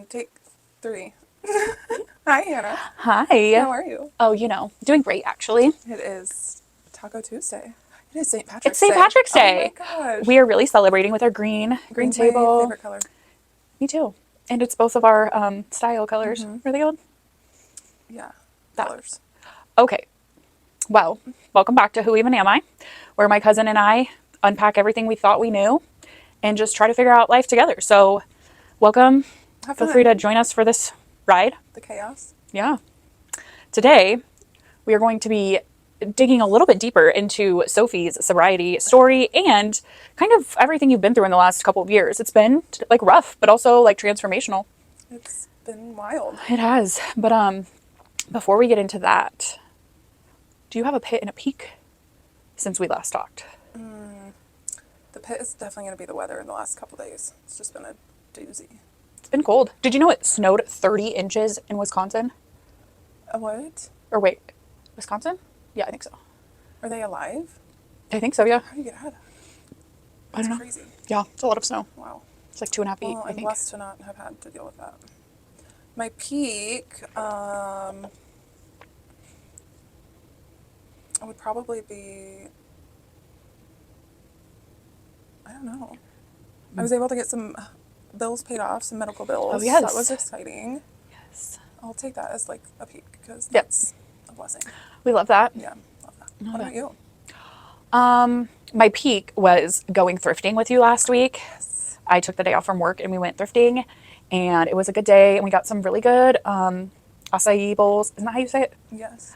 Take 3. Hi, Hannah. Hi. How are you? Oh, doing great actually. It is Taco Tuesday. It is St. It's Patrick's St. Day. Patrick's Oh my Day. gosh. We are really celebrating with our green Green's my table. favorite color. Me too. And it's both of our style colors. Really good. Yeah, That. colors. Okay. Well, welcome back to Who Even Am I, where my cousin and I unpack everything we thought we knew and just try to figure out life together. So, welcome. Have Feel free to fun. join us for this ride. The chaos. Yeah. Today, we are going to be digging a little bit deeper into Sophie's sobriety story and kind of everything you've been through in the last couple of years. It's been like rough, but also like transformational. It's been wild. It has. But before we get into that, do you have a pit and a peak since we last talked? The pit is definitely going to be the weather in the last couple days. It's just been a doozy. It's been cold. Did you know it snowed 30 inches in Wisconsin? A what? Or wait, Wisconsin? Yeah, I think so. Are they alive? I think so, yeah. How do you get out of that? I don't know. Crazy. Yeah, it's a lot of snow. Wow. It's like 2.5 feet, Well, I I'm think. blessed to not have had to deal with that. My peak, would probably be, I don't know. I was able to get some bills paid off, some medical bills. Oh, yes. That was exciting. Yes. I'll take that as like a peak because Yep. that's a blessing. We love that. Yeah, love that. What about you? My peak was going thrifting with you last week. Yes. I took the day off from work and we went thrifting, and it was a good day. And we got some really good acai bowls. Isn't that how you say it? Yes.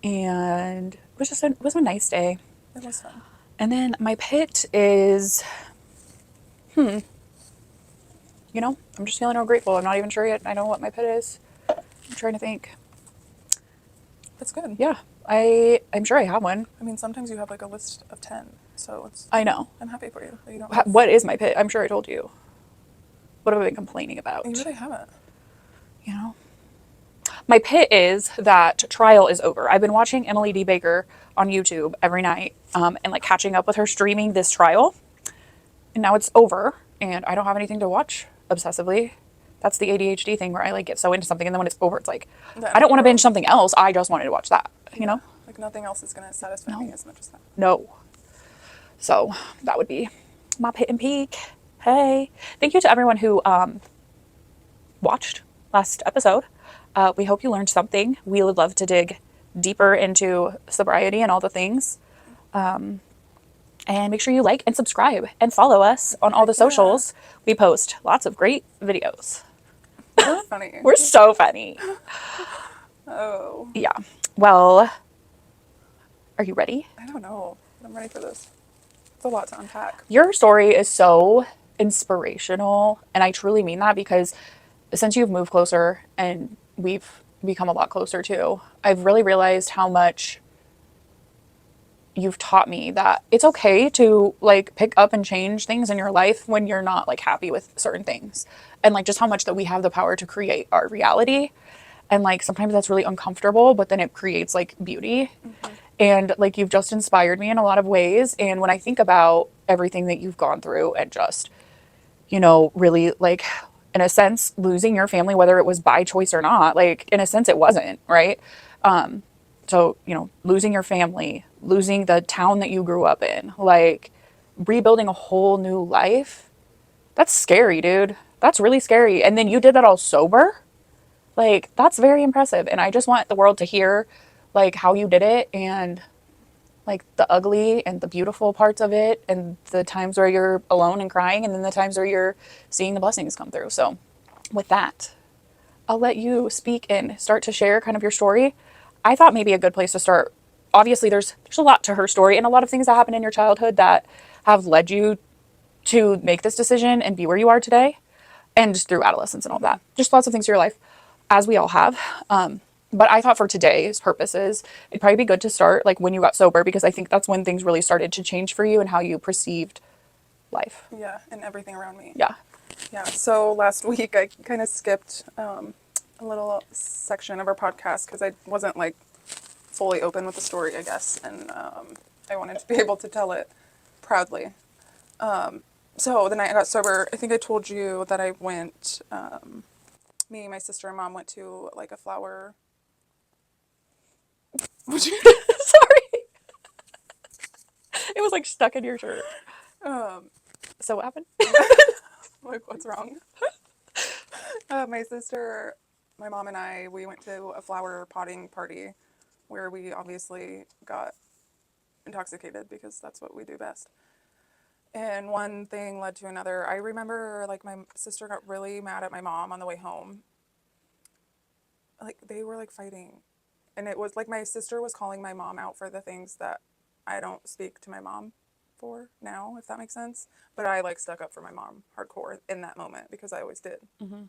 And it was a nice day. It was fun. And then my pit is, I'm just feeling real grateful. I'm not even sure yet. I know what my pit is. I'm trying to think. That's good. Yeah, I'm sure I have one. I mean, sometimes you have like a list of 10, so it's. I know. I'm happy for you that you don't have. What is my pit? I'm sure I told you. What have I been complaining about? You really haven't. You know? My pit is that trial is over. I've been watching Emily D. Baker on YouTube every night and like catching up with her streaming this trial. And now it's over and I don't have anything to watch obsessively. That's the ADHD thing where I like get so into something and then when it's over, it's like, Then I don't want to we're binge something else. I just wanted to watch that, you know? Like nothing else is gonna satisfy me as much as that. No. So that would be my pit and peak. Hey, thank you to everyone who watched last episode. We hope you learned something. We would love to dig deeper into sobriety and all the things. And make sure you like and subscribe and follow us on all the socials. We post lots of great videos. We're funny. We're so funny. Oh. Yeah. Well, are you ready? I don't know. I'm ready for this. It's a lot to unpack. Your story is so inspirational. And I truly mean that because since you've moved closer and we've become a lot closer too, I've really realized how much you've taught me that it's okay to like pick up and change things in your life when you're not like happy with certain things. And like just how much that we have the power to create our reality. And like sometimes that's really uncomfortable, but then it creates like beauty. And like you've just inspired me in a lot of ways. And when I think about everything that you've gone through and just, really like in a sense losing your family, whether it was by choice or not, like in a sense it wasn't, right? So, losing your family, losing the town that you grew up in, like rebuilding a whole new life. That's scary, dude. That's really scary. And then you did that all sober. Like, that's very impressive. And I just want the world to hear, like, how you did it and, like, the ugly and the beautiful parts of it and the times where you're alone and crying and then the times where you're seeing the blessings come through. So, with that, I'll let you speak and start to share kind of your story. I thought maybe a good place to start. Obviously, there's a lot to her story and a lot of things that happened in your childhood that have led you to make this decision and be where you are today, and just through adolescence and all that. Just lots of things in your life, as we all have. But I thought for today's purposes, it'd probably be good to start like when you got sober, because I think that's when things really started to change for you and how you perceived life. Yeah, and everything around me. Yeah. Yeah, so last week I kind of skipped a little section of our podcast because I wasn't like fully open with the story, I guess, and I wanted to be able to tell it proudly. So the night I got sober, I think I told you that I went, me, my sister, and mom went to like a flower. Sorry. It was like stuck in your shirt. Um, So what happened? like, what's wrong? My sister, my mom, and I, we went to a flower potting party where we obviously got intoxicated because that's what we do best. And one thing led to another. I remember like my sister got really mad at my mom on the way home. Like they were like fighting. And it was like my sister was calling my mom out for the things that I don't speak to my mom for now, if that makes sense. But I like stuck up for my mom hardcore in that moment because I always did. Mm-hmm.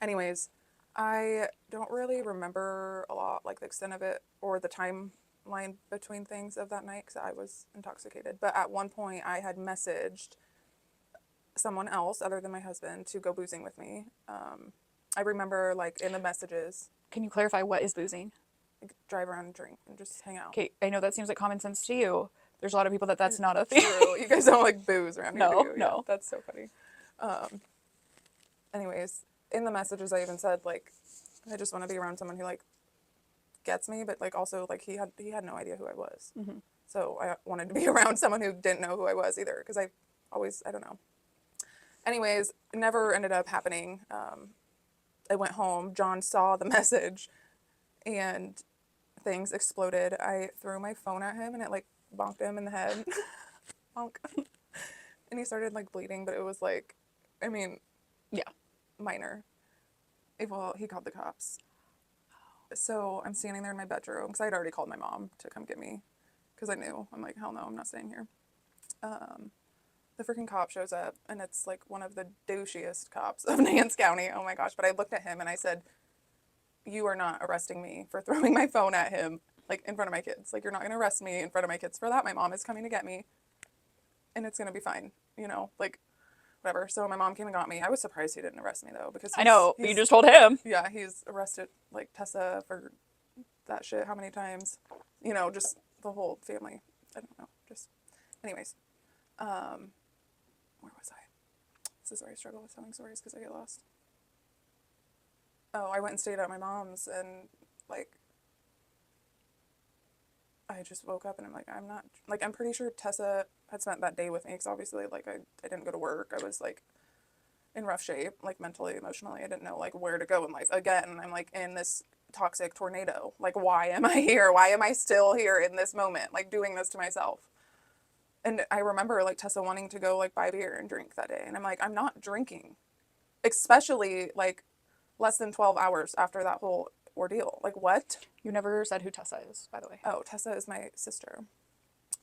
Anyways, I don't really remember a lot, like the extent of it or the timeline between things of that night because I was intoxicated. But at one point, I had messaged someone else other than my husband to go boozing with me. I remember like in the messages, Can you clarify what is boozing? like, drive around and drink and just hang out. Okay, I know that seems like common sense to you. There's a lot of people that's not a thing. True. You guys don't like booze around here, do No, you? Yeah, no. that's so funny. Anyways, in the messages, I even said like, I just want to be around someone who like gets me, but like also like he had no idea who I was. Mm-hmm. So I wanted to be around someone who didn't know who I was either because I don't know. Anyways, it never ended up happening. I went home. John saw the message, and things exploded. I threw my phone at him, and it like bonked him in the head. Bonk. And he started like bleeding, but it was like, I mean, Yeah. minor. Well, he called the cops. So I'm standing there in my bedroom because I had already called my mom to come get me because I knew. I'm like, hell no, I'm not staying here. The freaking cop shows up, and it's like one of the douchiest cops of Nance County. Oh my gosh. But I looked at him and I said, you are not arresting me for throwing my phone at him, like in front of my kids. Like, you're not going to arrest me in front of my kids for that. My mom is coming to get me, and it's going to be fine, like, whatever. So my mom came and got me. I was surprised he didn't arrest me, though, because I know. You just told him. yeah, he's arrested, like, Tessa for that shit how many times? Just the whole family. I don't know. Just, anyways. Where was I? This is where I struggle with telling stories because I get lost. Oh, I went and stayed at my mom's, and like I just woke up and I'm like, I'm not like I'm pretty sure Tessa had spent that day with me because obviously like I didn't go to work. I was like in rough shape, like mentally, emotionally. I didn't know like where to go in life. Again, I'm like in this toxic tornado. Like, why am I here? Why am I still here in this moment? Like doing this to myself. And I remember like Tessa wanting to go like buy beer and drink that day. And I'm like, I'm not drinking. Especially like less than 12 hours after that whole ordeal. Like, what? You never said who Tessa is, by the way. Oh, Tessa is my sister.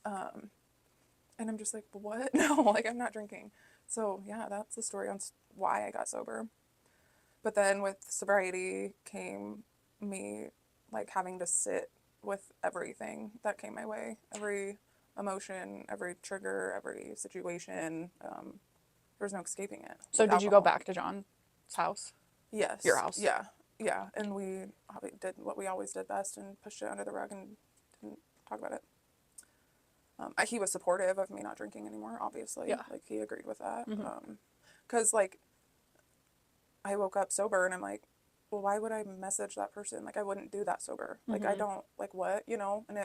And I'm just like, what? No, like, I'm not drinking. So, yeah, that's the story on why I got sober. But then with sobriety came me, like, having to sit with everything that came my way. Every emotion, every trigger, every situation. There was no escaping it. So did you go back to John's house? Yes. Your house? Yeah. Yeah. And we did what we always did best and pushed it under the rug and didn't talk about it. He was supportive of me not drinking anymore, obviously. Yeah. Like, he agreed with that. Mm-hmm. Because, like, I woke up sober and I'm like, well, why would I message that person? Like, I wouldn't do that sober. Like, Mm-hmm. I don't, like, what, And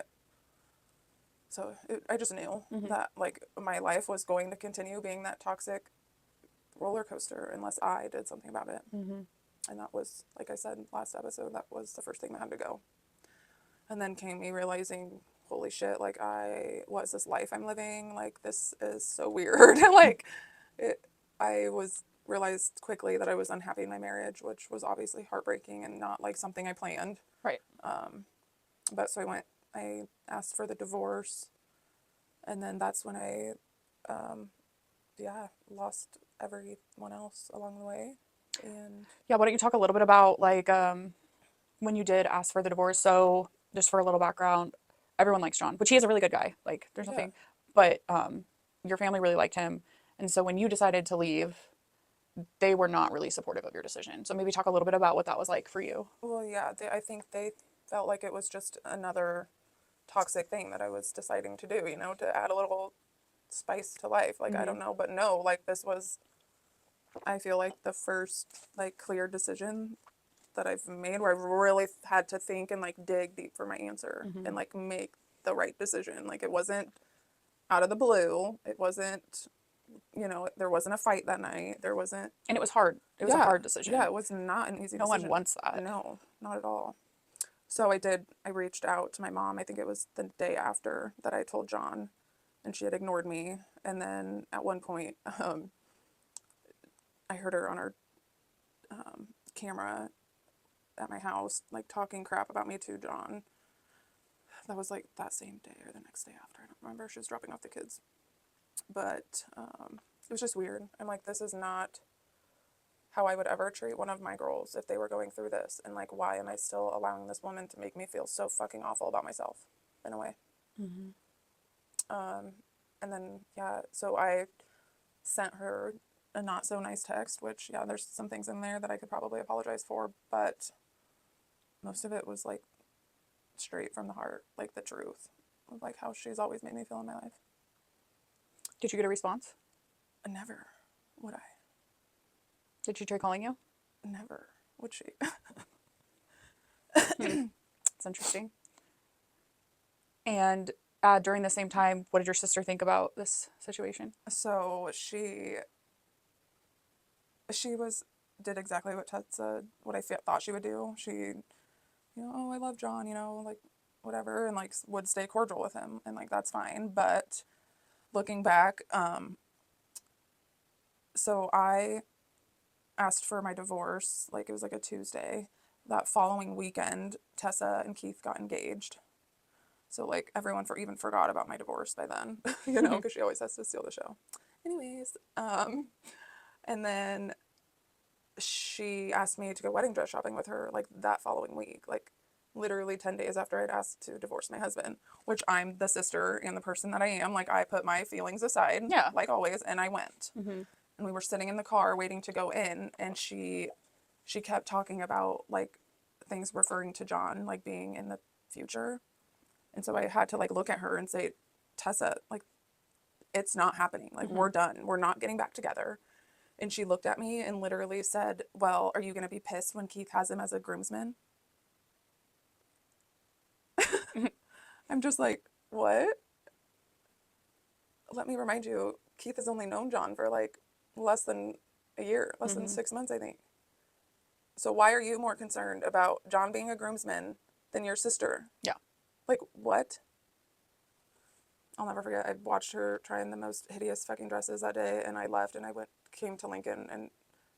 I just knew Mm-hmm. that, like, my life was going to continue being that toxic roller coaster unless I did something about it. Mm-hmm. And that was, like I said last episode, that was the first thing that had to go. And then came me realizing, holy shit, like, what is this life I'm living? Like, this is so weird. Like, I realized quickly that I was unhappy in my marriage, which was obviously heartbreaking and not like something I planned. Right. But so I asked for the divorce. And then that's when I, lost everyone else along the way. And Yeah, why don't you talk a little bit about like when you did ask for the divorce? So just for a little background, everyone likes John, which he is a really good guy. Like there's yeah. nothing, but your family really liked him, and so when you decided to leave, they were not really supportive of your decision. So maybe talk a little bit about what that was like for you. Well, yeah, I think they felt like it was just another toxic thing that I was deciding to do, to add a little spice to life. Like, I don't know, but no, like, this was, I feel like, the first, like, clear decision that I've made where I've really had to think and, like, dig deep for my answer and, like, make the right decision. Like, it wasn't out of the blue. It wasn't, you know, there wasn't a fight that night. There wasn't. And it was hard. It was a hard decision. Yeah, it was not an easy No decision. one wants that. No, not at all. So I reached out to my mom. I think it was the day after that I told John, and she had ignored me. And then at one point, I heard her on her camera at my house, like talking crap about me to John. That was like that same day or the next day after. I don't remember. She was dropping off the kids. But it was just weird. I'm like, this is not how I would ever treat one of my girls if they were going through this. And like, why am I still allowing this woman to make me feel so fucking awful about myself in a way? And then, yeah, so I sent her a not so nice text, which, yeah, there's some things in there that I could probably apologize for, but most of it was like straight from the heart, like the truth of like how she's always made me feel in my life. Did you get a response? Never would I. Did she try calling you? Never would she. It's interesting. And during the same time, what did your sister think about this situation? So she did exactly what Ted said, what I thought she would do. She, you know, oh, I love John, you know, like whatever, and like would stay cordial with him, and like that's fine. But looking back, so I asked for my divorce, like it was like a Tuesday. That following weekend, Tessa and Keith got engaged. So like everyone even forgot about my divorce by then, you know, because she always has to steal the show. Anyways, and then she asked me to go wedding dress shopping with her like that following week, like literally 10 days after I'd asked to divorce my husband, which I'm the sister and the person that I am. Like I put my feelings aside, Yeah. like always, and I went. And we were sitting in the car waiting to go in, and she kept talking about like things referring to John like being in the future. And so I had to like look at her and say, Tessa, like it's not happening. Like we're done. We're not getting back together. And she looked at me and literally said, well, are you going to be pissed when Keith has him as a groomsman? I'm just like, what? Let me remind you, Keith has only known John for like less than a year, less than 6 months, I think. So why are you more concerned about John being a groomsman than your sister? Yeah. Like, what? I'll never forget. I watched her trying the most hideous fucking dresses that day, and I left, and came to Lincoln, and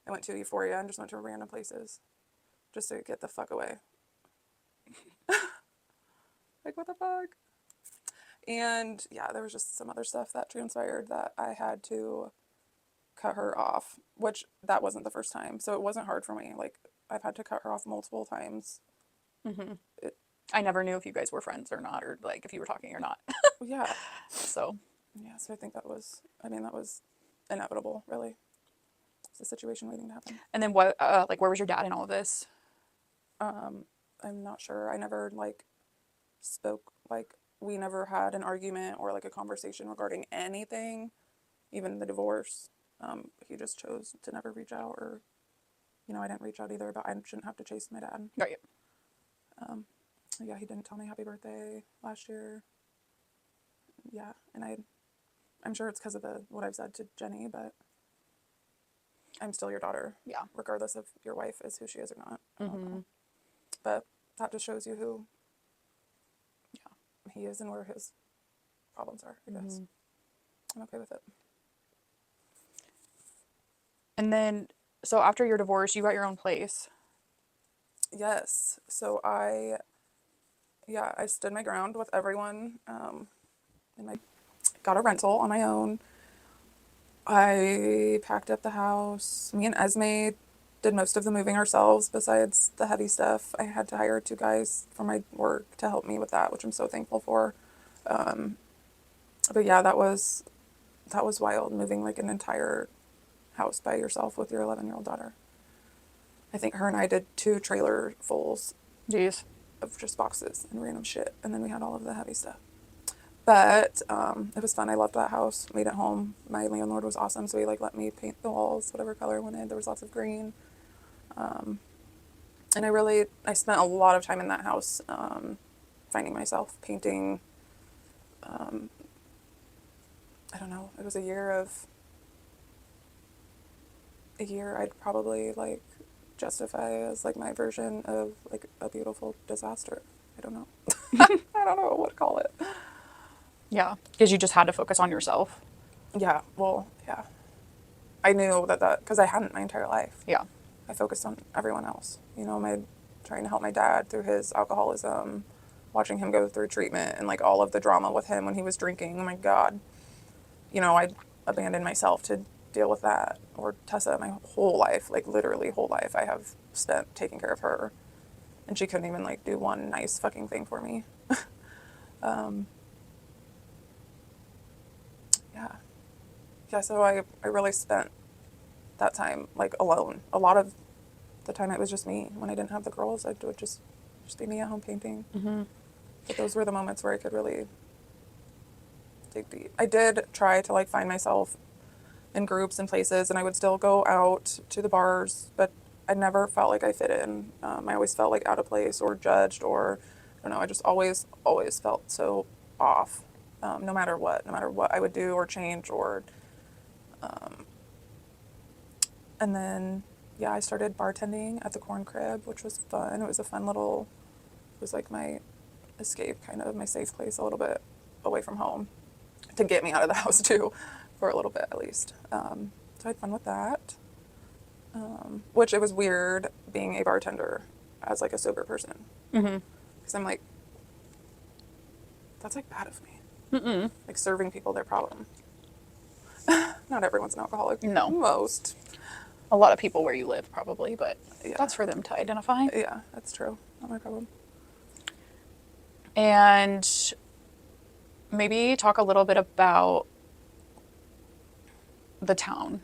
I went to Euphoria and just went to random places just to get the fuck away. Like, what the fuck? And yeah, there was just some other stuff that transpired that I had to cut her off, which that wasn't the first time. So it wasn't hard for me. Like, I've had to cut her off multiple times. I never knew if you guys were friends or not, or like if you were talking or not. Yeah. So Yeah, so I think that was inevitable, really. It's a situation waiting to happen. and then what? Like, where was your dad in all of this? I'm not sure. I never, like, spoke, like, we never had an argument or, like, a conversation regarding anything, even the divorce. He just chose to never reach out, or, you know, I didn't reach out either, but I shouldn't have to chase my dad. Right. Yeah, he didn't tell me happy birthday last year. Yeah, and I'm sure it's because of what I've said to Jenny, but I'm still your daughter. Yeah. Regardless of your wife is who she is or not. But that just shows you who he is and where his problems are, I guess. I'm okay with it. And then, so after your divorce, you got your own place. Yes. So I stood my ground with everyone, and I got a rental on my own. I packed up the house. Me and Esme did most of the moving ourselves besides the heavy stuff. I had to hire 2 guys from my work to help me with that, which I'm so thankful for. But yeah, that was wild, moving like an entire house by yourself with your 11-year-old daughter. I think her and I did 2 trailer fulls Jeez. of just boxes and random shit, and then we had all of the heavy stuff. But it was fun. I loved that house. Made it home. My landlord was awesome, so he like let me paint the walls whatever color I wanted. There was lots of green, and I spent a lot of time in that house, finding myself painting. I don't know. It was a year I'd probably like justify as like my version of like a beautiful disaster. I don't know. I don't know what to call it. Yeah, because you just had to focus on yourself. Yeah, well, yeah. I knew that because I hadn't my entire life. Yeah. I focused on everyone else. You know, my trying to help my dad through his alcoholism, watching him go through treatment and like all of the drama with him when he was drinking. Oh my God. You know, I abandoned myself to deal with that. Or Tessa, my whole life, like literally whole life, I have spent taking care of her. And she couldn't even like do one nice fucking thing for me. Yeah. Yeah, so I really spent that time like alone. A lot of the time it was just me. When I didn't have the girls, I would just be me at home painting. But those were the moments where I could really dig deep. I did try to like find myself in groups and places, and I would still go out to the bars, but I never felt like I fit in. I always felt like out of place or judged, or I don't know. I just always felt so off, no matter what I would do or change or. And then yeah, I started bartending at the Corn Crib, which was fun. It was a fun little. It was like my escape, kind of my safe place, a little bit away from home, to get me out of the house too, for a little bit at least. So I had fun with that. Which it was weird being a bartender as like a sober person, because I'm like, that's like bad of me. Like serving people their problem. Not everyone's an alcoholic. No. Most. A lot of people where you live probably, but Yeah. that's for them to identify. Yeah, that's true. Not my problem. And maybe talk a little bit about the town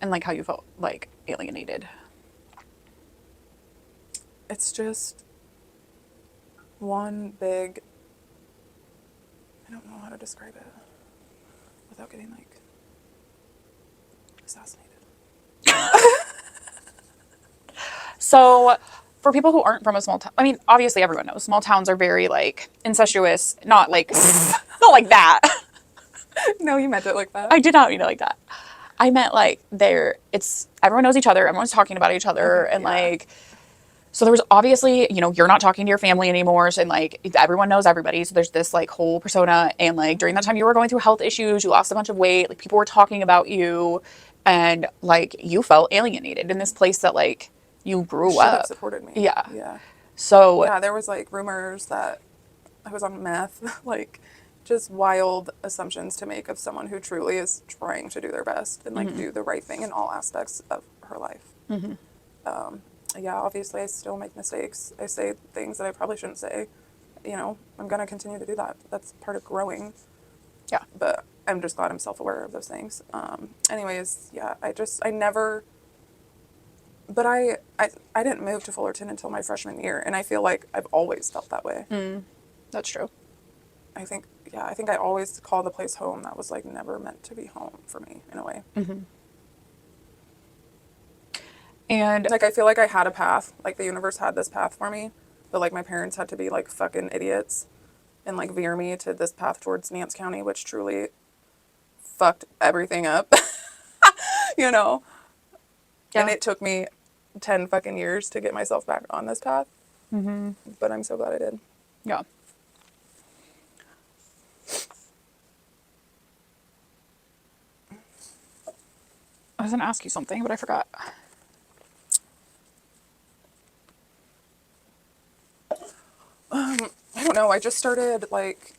and like how you felt like alienated. It's just one big. I don't know how to describe it without getting like assassinated. So, for people who aren't from a small town, I mean, obviously everyone knows small towns are very like incestuous, not like not like that. No, you meant it like that. I did not mean it like that. I meant like it's everyone knows each other, everyone's talking about each other, Okay, and yeah. like so there was obviously, you're not talking to your family anymore, so, and like everyone knows everybody, so there's this like whole persona, and like during that time you were going through health issues, you lost a bunch of weight, like people were talking about you, and like you felt alienated in this place that like you grew Should have up. supported me. Yeah. Yeah. So Yeah, there was like rumors that I was on meth, like just wild assumptions to make of someone who truly is trying to do their best and like do the right thing in all aspects of her life. Yeah, obviously I still make mistakes. I say things that I probably shouldn't say. You know, I'm going to continue to do that. That's part of growing. yeah. But I'm just glad I'm self-aware of those things. Anyways, yeah, I never, but I didn't move to Fullerton until my freshman year. And I feel like I've always felt that way. That's true. I think I always call the place home. That was like never meant to be home for me in a way. And Like I feel like I had a path, like the universe had this path for me, but like my parents had to be like fucking idiots and like veer me to this path towards Nance County, which truly fucked everything up. You know? yeah. And it took me 10 fucking years to get myself back on this path. But I'm so glad I did. Yeah. I was going to ask you something, but I forgot. I don't know. I just started like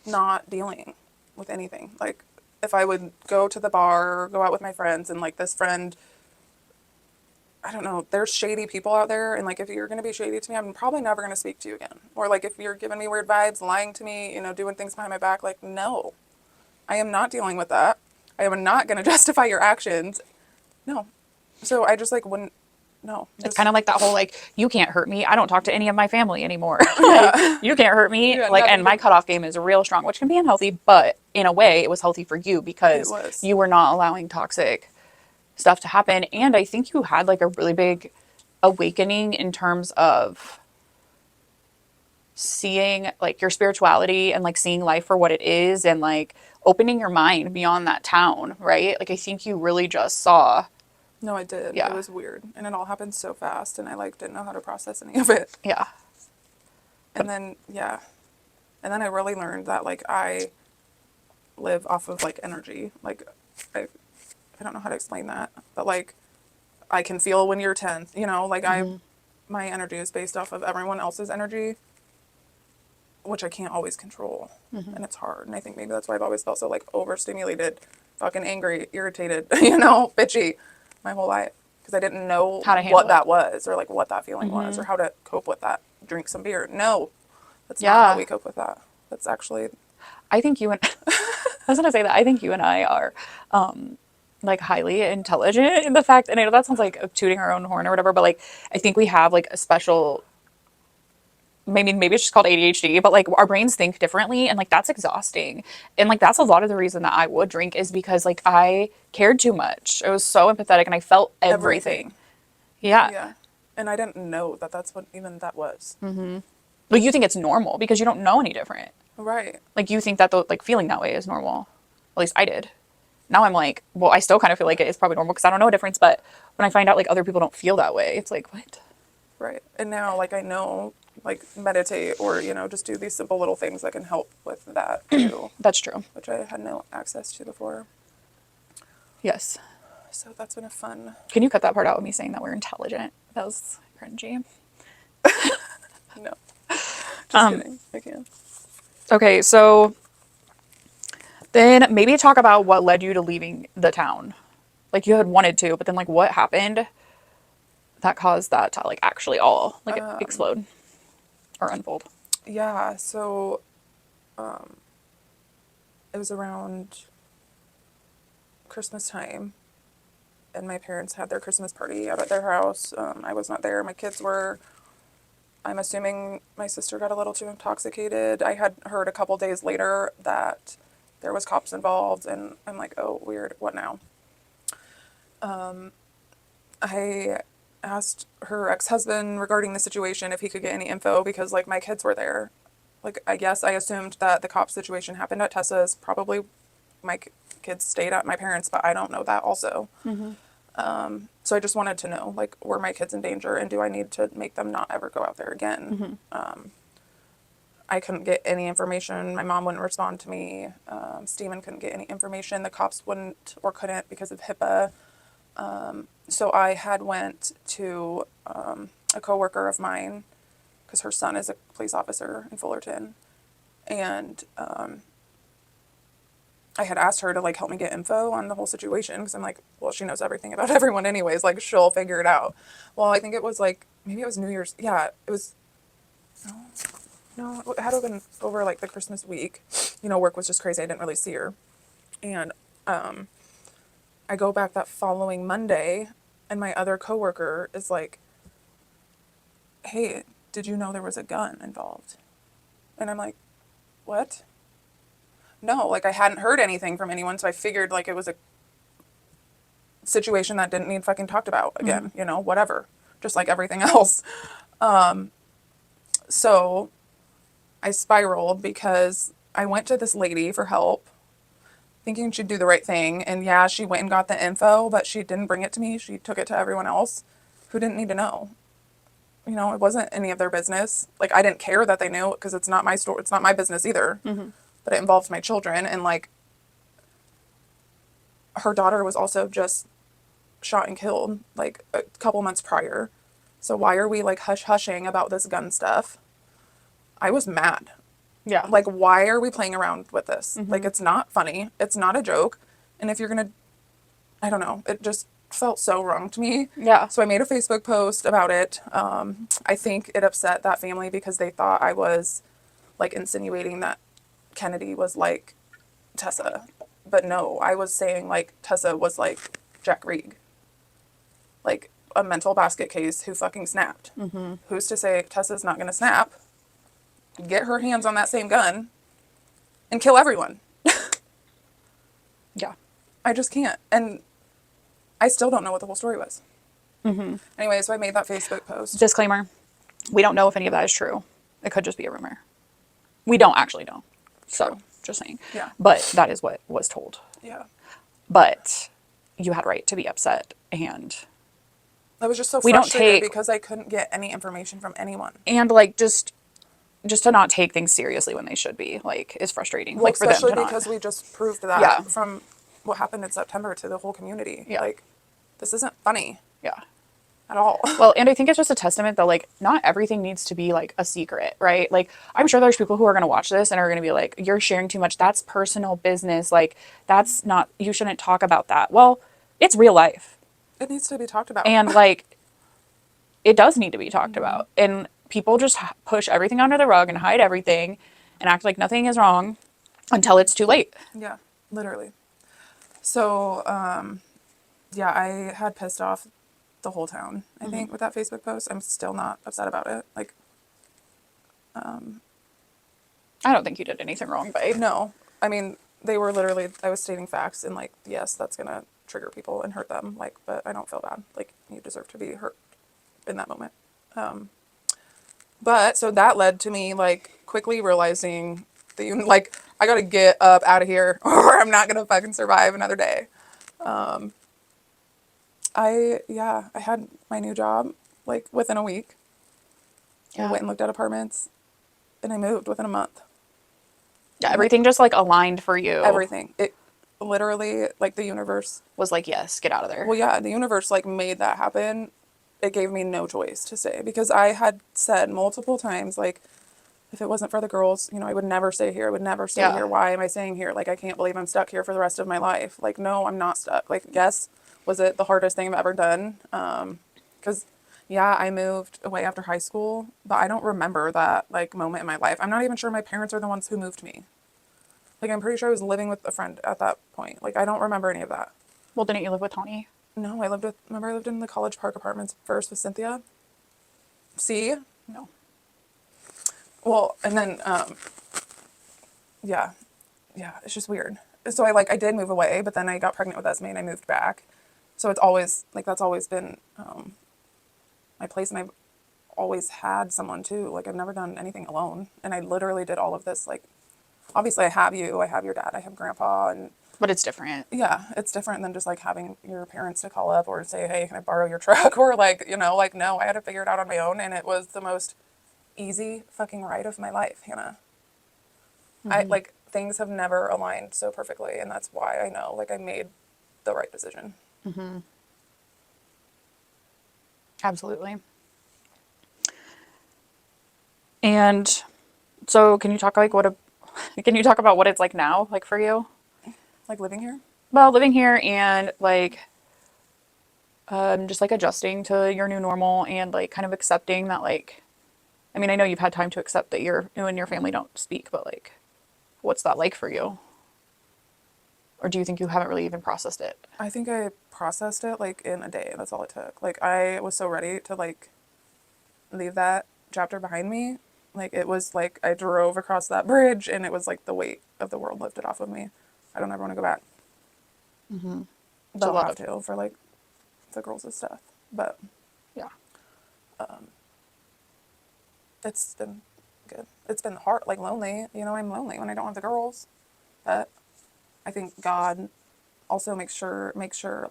not dealing with anything. Like if I would go to the bar or go out with my friends and like this friend, I don't know, there's shady people out there, and like if you're going to be shady to me, I'm probably never going to speak to you again. Or like if you're giving me weird vibes, lying to me, you know, doing things behind my back, like no. I am not dealing with that. I am not going to justify your actions. No. So I just like wouldn't no, It's kind of like that whole, like, you can't hurt me. I don't talk to any of my family anymore. Like, yeah, you can't hurt me. yeah, Like, nothing and my to, cutoff game is real strong, which can be unhealthy, but in a way, it was healthy for you it because was. you were not allowing toxic stuff to happen. And I think you had like a really big awakening in terms of seeing like your spirituality and like seeing life for what it is and like opening your mind beyond that town, right? Like, I think you really just saw, No, I did. It yeah, was weird. And it all happened so fast and I like didn't know how to process any of it. yeah, And then yeah. And then I really learned that like I live off of like energy. Like I I don't know how to explain that. But like I can feel when you're tense, you know, like my energy is based off of everyone else's energy, which I can't always control. And it's hard. And I think maybe that's why I've always felt so like overstimulated, fucking angry, irritated, you know, bitchy my whole life. Because I didn't know how to handle what it. that was or like what that feeling was or how to cope with that. Drink some beer. No, that's not how Yeah. we cope with that. That's actually, I think you and I was gonna say that I think you and I are like highly intelligent in the fact, and I know that sounds like tooting our own horn or whatever, but like I think we have like a special, maybe it's just called ADHD, but like our brains think differently, and like that's exhausting, and like that's a lot of the reason that I would drink is because like I cared too much. I was so empathetic, and I felt everything. everything. Yeah. Yeah. And I didn't know that that's what even that was. Like you think it's normal because you don't know any different. Right. Like you think that the like feeling that way is normal. At least I did. Now I'm like, well, I still kind of feel like it is probably normal because I don't know a difference. But when I find out like other people don't feel that way, it's like, what? Right. And now, like, I know, like, meditate or, you know, just do these simple little things that can help with that too, That's true. which I had no access to before. Yes. So that's been a fun. Can you cut that part out with me saying that we're intelligent? That was cringy. No, just kidding. I can. Okay, so then maybe talk about what led you to leaving the town. Like you had wanted to, but then like what happened that caused that to like actually all like explode or unfold? Yeah. So it was around Christmas time, and my parents had their Christmas party out at their house. I was not there. My kids were. I'm assuming my sister got a little too intoxicated. I had heard a couple days later that there was cops involved, and I'm like, oh, weird. What now? I asked her ex-husband regarding the situation if he could get any info because like my kids were there. Like I guess I assumed that the cop situation happened at Tessa's. Probably my kids stayed at my parents, but I don't know that also. So I just wanted to know, like, were my kids in danger and do I need to make them not ever go out there again? I couldn't get any information. My mom wouldn't respond to me. Steven couldn't get any information. The cops wouldn't or couldn't because of HIPAA. So I had went to a coworker of mine because her son is a police officer in Fullerton, and I had asked her to like help me get info on the whole situation because I'm like, well, she knows everything about everyone anyways. Like she'll figure it out. Well, I think it was like maybe it was New Year's. Yeah, it was. No, it had to have been over like the Christmas week. You know, work was just crazy. I didn't really see her, and I go back that following Monday, and my other coworker is like, "Hey, did you know there was a gun involved?" And I'm like, "What?" No, like I hadn't heard anything from anyone, so I figured like it was a situation that didn't need fucking talked about again, you know, whatever. Just like everything else. So I spiraled because I went to this lady for help, thinking she'd do the right thing. And yeah, she went and got the info, but she didn't bring it to me. She took it to everyone else who didn't need to know. You know, it wasn't any of their business. Like, I didn't care that they knew because it's not my story. It's not my business either. But it involved my children. And, like, her daughter was also just shot and killed, like, a couple months prior. So why are we, like, hushing about this gun stuff? I was mad. Yeah. Like, why are we playing around with this? Like, it's not funny. It's not a joke. And if you're going to, I don't know, it just felt so wrong to me. Yeah. So I made a Facebook post about it. I think it upset that family because they thought I was, like, insinuating that Kennedy was like Tessa. But no, I was saying, like, Tessa was like Jack Reed. Like, a mental basket case who fucking snapped. Who's to say Tessa's not going to snap, get her hands on that same gun, and kill everyone? Yeah. I just can't. And I still don't know what the whole story was. Anyway, so I made that Facebook post. Disclaimer, we don't know if any of that is true. It could just be a rumor. We don't actually know. So, True. just saying. Yeah. But that is what was told. Yeah. But you had right to be upset, and I was just so We don't frustrated take- because I couldn't get any information from anyone. like just to not take things seriously when they should be, like, is frustrating. Well, like for them especially to because not. we just proved that Yeah. from what happened in September to the whole community. Yeah. Like, this isn't funny Yeah. at all. Well, and I think it's just a testament that, like, not everything needs to be, like, a secret, right? Like, I'm sure there's people who are going to watch this and are going to be like, you're sharing too much. That's personal business. Like, that's not, you shouldn't talk about that. Well, it's real life. It needs to be talked about. And, like, it does need to be talked about. And people just push everything under the rug and hide everything and act like nothing is wrong until it's too late. Yeah, literally. So, yeah, I had pissed off the whole town, I think, with that Facebook post. I'm still not upset about it. Like, I don't think you did anything wrong, babe. no. I mean, they were literally, I was stating facts and, like, yes, that's going to trigger people and hurt them. Like, but I don't feel bad. Like, you deserve to be hurt in that moment. But, so that led to me, like, quickly realizing that, like, I got to get up out of here or I'm not going to fucking survive another day. I had my new job, like, within a week. I Yeah. went and looked at apartments and I moved within a month. Yeah, everything just, like, aligned for you. Everything. It literally, like, the universe. Was like, yes, get out of there. Well, yeah, the universe, like, made that happen. It gave me no choice to stay because I had said multiple times, like, if it wasn't for the girls, you know, I would never stay here. I would never stay Yeah. here. Why am I staying here? Like, I can't believe I'm stuck here for the rest of my life. Like, no, I'm not stuck. Like, yes, was it the hardest thing I've ever done? Because, yeah, I moved away after high school, but I don't remember that, like, moment in my life. I'm not even sure my parents are the ones who moved me. Like, I'm pretty sure I was living with a friend at that point. Like, I don't remember any of that. Well, didn't you live with Tony? No, remember I lived in the College Park apartments first with Cynthia? See? No. Well, and then, yeah, it's just weird. So I did move away, but then I got pregnant with Esme and I moved back. So it's always, like, that's always been, my place, and I've always had someone too. Like, I've never done anything alone. And I literally did all of this, like, obviously I have you, I have your dad, I have grandpa, and But it's different. yeah, it's different than just, like, having your parents to call up or say, hey, can I borrow your truck? Or, like, you know, like, no, I had to figure it out on my own, and it was the most easy fucking ride of my life, Hannah. I, like, things have never aligned so perfectly, and that's why I know, like, I made the right decision. Absolutely. And so can you talk like can you talk about what it's like now, like for you? Like, living here? Well, living here and like just like adjusting to your new normal and like kind of accepting that, like, I mean, I know you've had time to accept that you and your family don't speak, but like, what's that like for you? Or do you think you haven't really even processed it? I think I processed it, like, in a day. That's all it took. Like, I was so ready to, like, leave that chapter behind me. Like, it was like I drove across that bridge and it was like the weight of the world lifted off of me. I don't ever want to go back. But I'll have to for, like, the girls and stuff. But Yeah. it's been good. It's been hard, like, lonely. You know, I'm lonely when I don't have the girls. But I think God also makes sure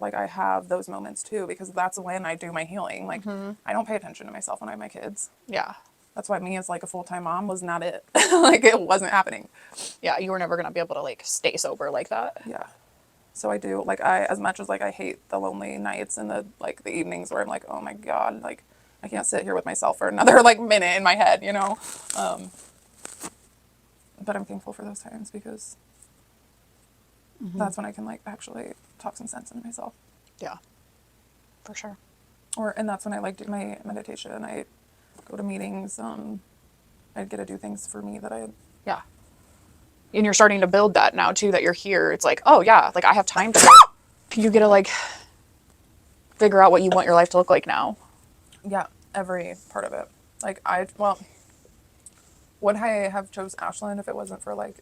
like I have those moments too, because that's when I do my healing. Like, I don't pay attention to myself when I have my kids. Yeah. That's why me as, like, a full-time mom was not it. Like, it wasn't happening. Yeah, you were never going to be able to like stay sober like that. Yeah. So I do, like, as much as, like, I hate the lonely nights and the, like, the evenings where I'm like, oh my God, like, I can't sit here with myself for another, like, minute in my head, you know? But I'm thankful for those times because that's when I can, like, actually talk some sense into myself. Yeah. For sure. And that's when I, like, do my meditation. I go to meetings. I get to do things for me that I... Yeah. And you're starting to build that now too, that you're here. It's like, oh yeah, like I have time to, you get to like figure out what you want your life to look like now. Yeah, every part of it. Like would I have chose Ashland if it wasn't for like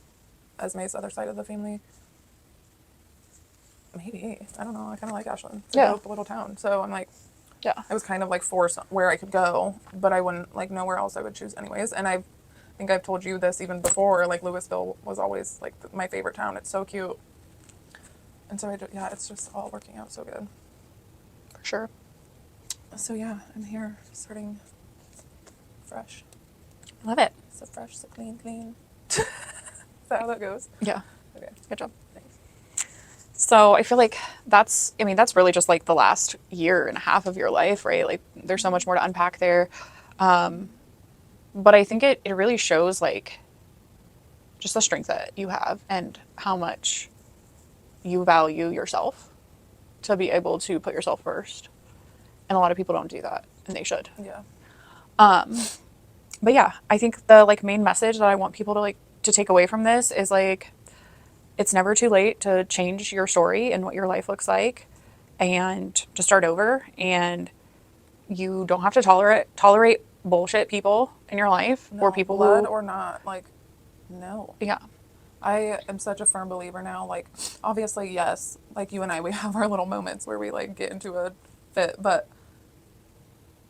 Esme's other side of the family? Maybe. I don't know. I kind of like Ashland. It's a Yeah. dope little town. So I'm like, Yeah. I was kind of like forced where I could go, but I wouldn't like know where else I would choose anyways. And I think I've told you this even before. Like Louisville was always like my favorite town. It's so cute. And so yeah, it's just all working out so good. For sure. So yeah, I'm here starting fresh. Love it. So fresh, so clean. Is that how that goes? Yeah. Okay. Good job. Thanks. So I feel like that's really just like the last year and a half of your life, right? Like there's so much more to unpack there. But I think it really shows like just the strength that you have and how much you value yourself to be able to put yourself first. And a lot of people don't do that, and they should. Yeah. But yeah, I think the like main message that I want people to like to take away from this is like it's never too late to change your story and what your life looks like and to start over, and you don't have to tolerate bullshit people in your life No, or people blood who or not, like, no. yeah. I am such a firm believer now. Like, obviously, yes, like you and I, we have our little moments where we like get into a fit, but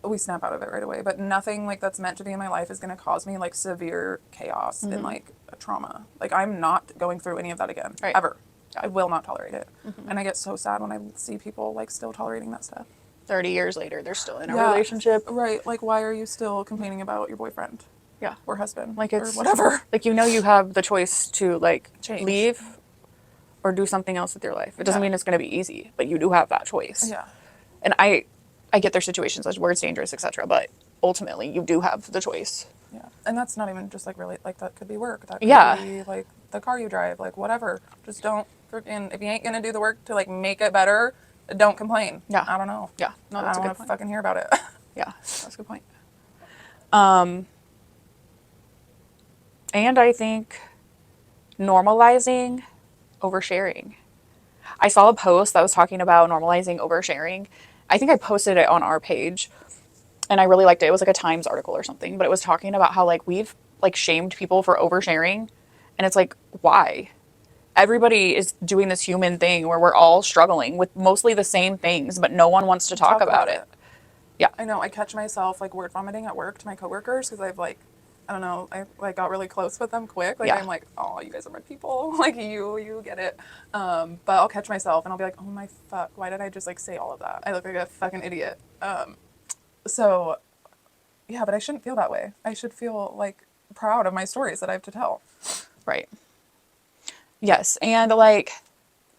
we snap out of it right away. But nothing like that's meant to be in my life is going to cause me like severe chaos and like a trauma. Like, I'm not going through any of that again, Right. ever. I will not tolerate it. And I get so sad when I see people like still tolerating that stuff. 30 years later, they're still in a Yeah, relationship. Right. Like, why are you still complaining about your boyfriend Yeah. or husband Like or it's whatever? like you have the choice to like Change. leave or do something else with your life. It doesn't Yeah. mean it's going to be easy, but you do have that choice. Yeah. And I get their situations where it's dangerous, etc. But ultimately, you do have the choice. Yeah. And that's not even just like really, like, that could be work. That could Yeah. be like the car you drive, like whatever. Just don't freaking, if you ain't gonna do the work to like make it better, don't complain. Yeah. I don't know. Yeah. No, I that's don't a want good to point. fucking hear about it. Yeah, that's a good point. And I think normalizing oversharing. I saw a post that was talking about normalizing oversharing. I think I posted it on our page and I really liked it. It was like a Times article or something, but it was talking about how like we've like shamed people for oversharing. And it's like, why? Everybody is doing this human thing where we're all struggling with mostly the same things, but no one wants to talk about it. Yeah. I know. I catch myself like word vomiting at work to my coworkers because I've like, I don't know, I like got really close with them quick. Like Yeah. I'm like, oh, you guys are my people. Like you get it. But I'll catch myself and I'll be like, oh my fuck, why did I just like say all of that? I look like a fucking idiot. So yeah, but I shouldn't feel that way. I should feel like proud of my stories that I have to tell. Right. Yes. And like,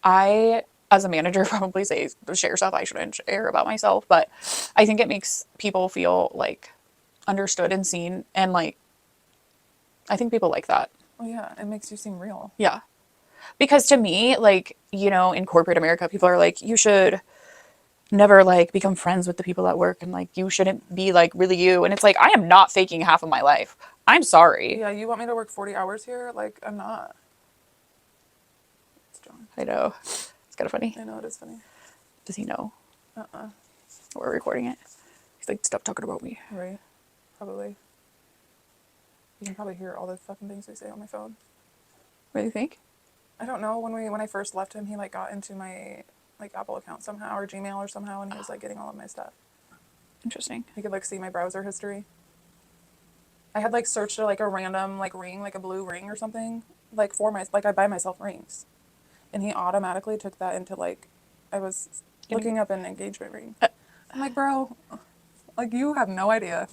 I, as a manager, probably share stuff I shouldn't share about myself, but I think it makes people feel like understood and seen. And like, I think people like that. Well, yeah, it makes you seem real. Yeah. Because to me, like, in corporate America, people are like, you should never like become friends with the people at work and like, you shouldn't be like really you. And it's like, I am not faking half of my life. I'm sorry. Yeah, you want me to work 40 hours here? Like, I'm not. It's John. I know. It's kind of funny. I know, it is funny. Does he know? We're recording it. He's like, stop talking about me. Right. Probably. You can probably hear all the fucking things we say on my phone. What do you think? I don't know. When I first left him, he like got into my like Apple account somehow or Gmail or somehow, and he was like getting all of my stuff. Interesting. He could like see my browser history. I had like searched like a random like ring, like a blue ring or something, like for my like I buy myself rings, and he automatically took that into like I was looking up an engagement ring. I'm like, bro, like you have no idea.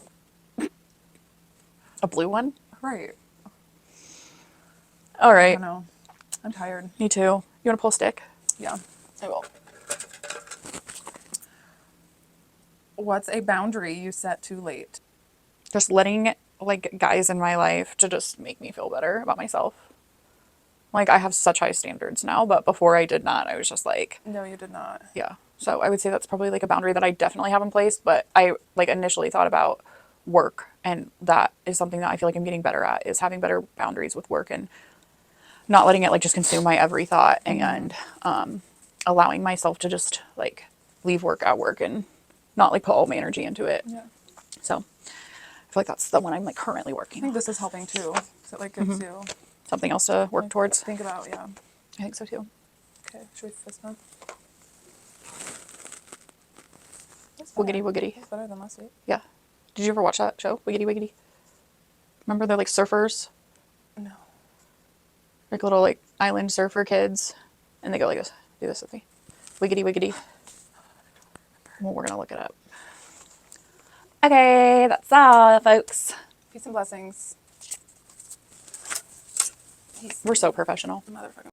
A blue one? Right. All I right. don't know. I'm tired. Me too. You want to pull a stick? Yeah. I will. What's a boundary you set too late? Just letting like guys in my life to just make me feel better about myself. Like I have such high standards now, but before I did not. I was just like, No, you did not. yeah. So I would say that's probably like a boundary that I definitely have in place, but I like initially thought about work, and that is something that I feel like I'm getting better at, is having better boundaries with work and not letting it like just consume my every thought, and allowing myself to just like leave work at work and not like put all my energy into it. Yeah. So I feel like that's the one I'm like currently I working think on. this is helping too. So it like gives you Something else to work like, towards. think about, yeah. I think so too. Okay, should we fist bump? That's Wiggity better. wiggity. That's better than last week. Yeah. Did you ever watch that show? Wiggity wiggity. Remember they're like surfers, No. like little like island surfer kids, and they go like this. Do this with me. Wiggity wiggity. Well, we're gonna look it up. Okay, that's all, folks. Peace and blessings. We're so professional. Motherfucking